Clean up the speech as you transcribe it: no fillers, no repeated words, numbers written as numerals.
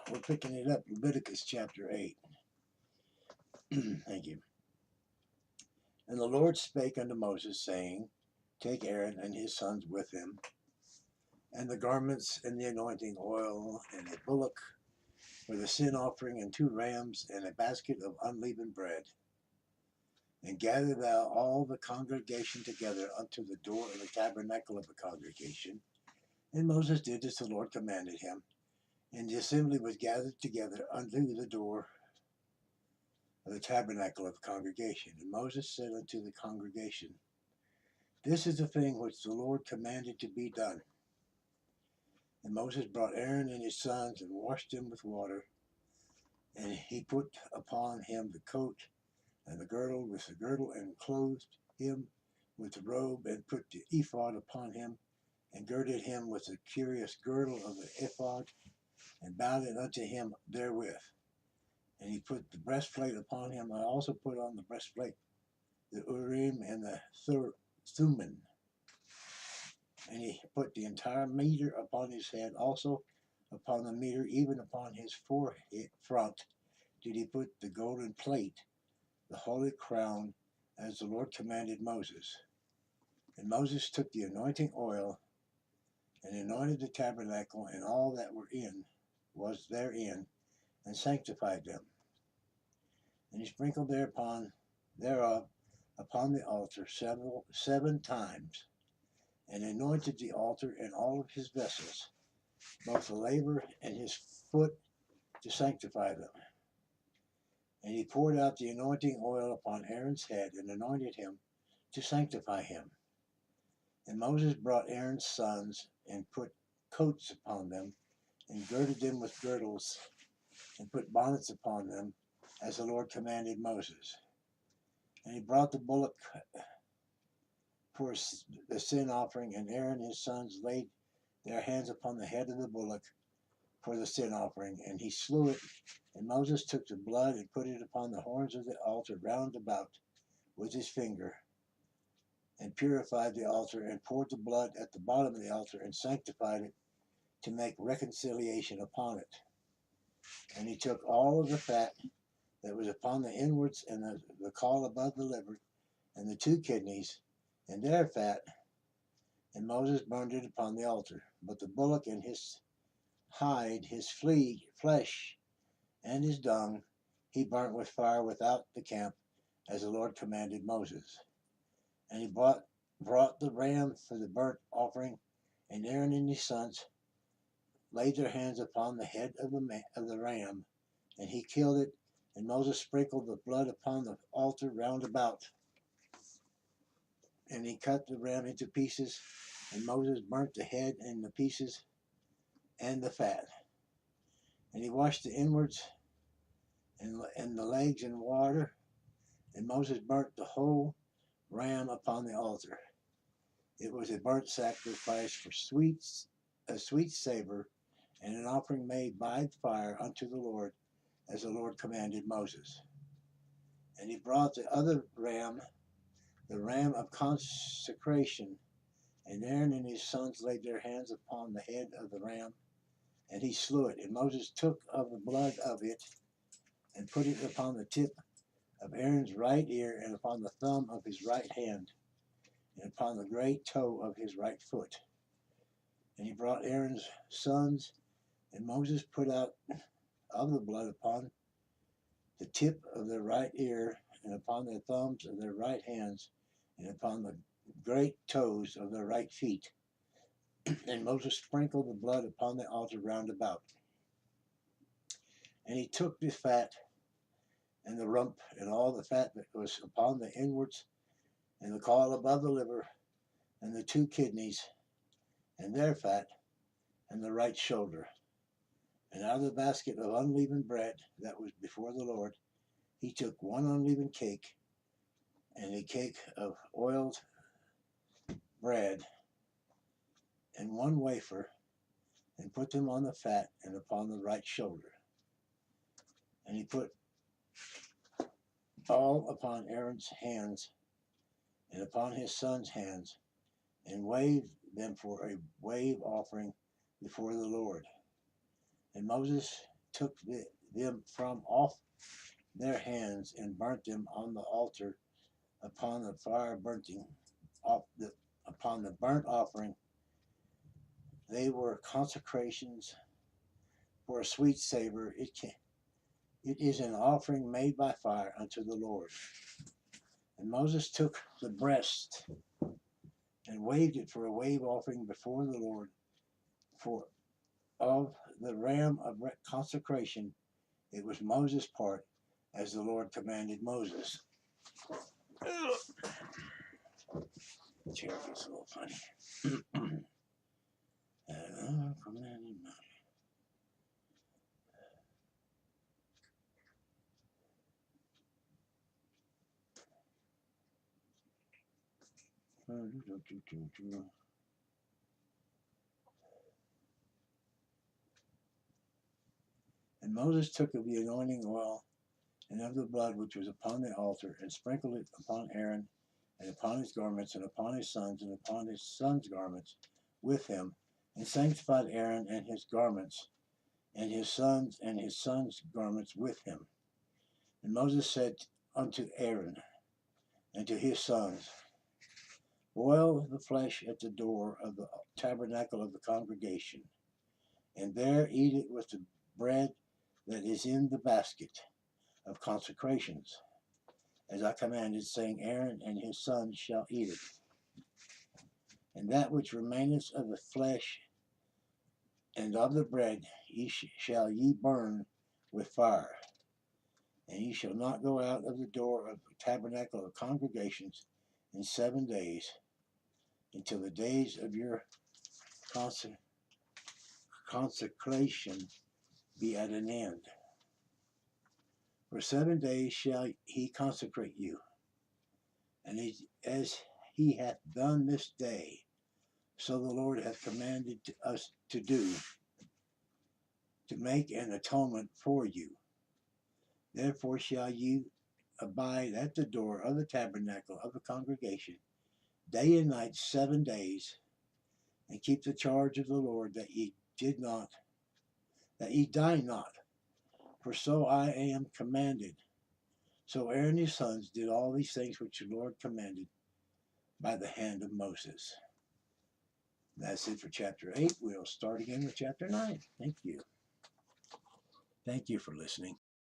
We're picking it up, Leviticus chapter 8. Thank you. And the Lord spake unto Moses, saying, Take Aaron and his sons with him, and the garments, and the anointing oil, and a bullock for the sin offering, and 2 rams, and a basket of unleavened bread. And gather thou all the congregation together unto the door of the tabernacle of the congregation. And Moses did as the Lord commanded him. And the assembly was gathered together unto the door of the tabernacle of the congregation. And Moses said unto the congregation, This is the thing which the Lord commanded to be done. And Moses brought Aaron and his sons, and washed them with water. And he put upon him the coat, and the girdle with the girdle, and clothed him with the robe, and put the ephod upon him, and girded him with the curious girdle of the ephod, and bound it unto him therewith. And he put the breastplate upon him. I also put on the breastplate the Urim and the Thummim. And he put the entire meter upon his head, also upon the meter, even upon his forehead front, did he put the golden plate, the holy crown, as the Lord commanded Moses. And Moses took the anointing oil, and anointed the tabernacle, and all that was therein, and sanctified them. And he sprinkled thereof upon the altar 7 times, and anointed the altar and all of his vessels, both the laver and his foot, to sanctify them. And he poured out the anointing oil upon Aaron's head, and anointed him to sanctify him. And Moses brought Aaron's sons, and put coats upon them, and girded them with girdles, and put bonnets upon them, as the Lord commanded Moses. And he brought the bullock for the sin offering, and Aaron and his sons laid their hands upon the head of the bullock for the sin offering, and he slew it. And Moses took the blood, and put it upon the horns of the altar round about with his finger, and purified the altar, and poured the blood at the bottom of the altar, and sanctified it, to make reconciliation upon it. And he took all of the fat that was upon the inwards, and the caul above the liver, and the 2 kidneys, and their fat, and Moses burned it upon the altar. But the bullock and his hide, his flesh, and his dung, he burnt with fire without the camp, as the Lord commanded Moses. And he brought the ram for the burnt offering, and Aaron and his sons laid their hands upon the head of the ram, and he killed it. And Moses sprinkled the blood upon the altar round about. And he cut the ram into pieces, and Moses burnt the head and the pieces and the fat. And he washed the inwards and the legs in water, and Moses burnt the whole ram upon the altar. It was a burnt sacrifice for a sweet savor, and an offering made by fire unto the Lord, as the Lord commanded Moses. And he brought the other ram, the ram of consecration, and Aaron and his sons laid their hands upon the head of the ram, and he slew it. And Moses took of the blood of it, and put it upon the tip of Aaron's right ear, and upon the thumb of his right hand, and upon the great toe of his right foot. And he brought Aaron's sons, and Moses put out of the blood upon the tip of their right ear, and upon their thumbs of their right hands, and upon the great toes of their right feet. And Moses sprinkled the blood upon the altar round about. And he took the fat and the rump, and all the fat that was upon the inwards, and the caul above the liver, and the 2 kidneys, and their fat, and the right shoulder. And out of the basket of unleavened bread that was before the Lord, he took 1 unleavened cake, and a cake of oiled bread, and 1 wafer, and put them on the fat and upon the right shoulder. And he put all upon Aaron's hands, and upon his sons' hands, and waved them for a wave offering before the Lord. And Moses took them from off their hands and burnt them on the altar upon the fire upon the burnt offering. They were consecrations for a sweet savor. It is an offering made by fire unto the Lord. And Moses took the breast and waved it for a wave offering before the Lord, for of the ram of consecration it was Moses' part, as the Lord commanded Moses. The chair gets a little funny. Commanded Moses. And Moses took of the anointing oil and of the blood which was upon the altar, and sprinkled it upon Aaron, and upon his garments, and upon his sons, and upon his sons' garments with him, and sanctified Aaron and his garments, and his sons garments with him. And Moses said unto Aaron and to his sons, boil the flesh at the door of the tabernacle of the congregation, and there eat it with the bread that is in the basket of consecrations, as I commanded, saying, Aaron and his sons shall eat it. And that which remaineth of the flesh and of the bread shall ye burn with fire. And ye shall not go out of the door of the tabernacle of congregations in 7 days, until the days of your consecration be at an end. For 7 days shall he consecrate you, and as he hath done this day, so the Lord hath commanded us to do, to make an atonement for you. Therefore shall you abide at the door of the tabernacle of the congregation, day and night 7 days, and keep the charge of the Lord, that ye die not. For so I am commanded. So Aaron and his sons did all these things which the Lord commanded by the hand of Moses. That's it for chapter 8. We'll start again with chapter 9. Thank you. Thank you for listening.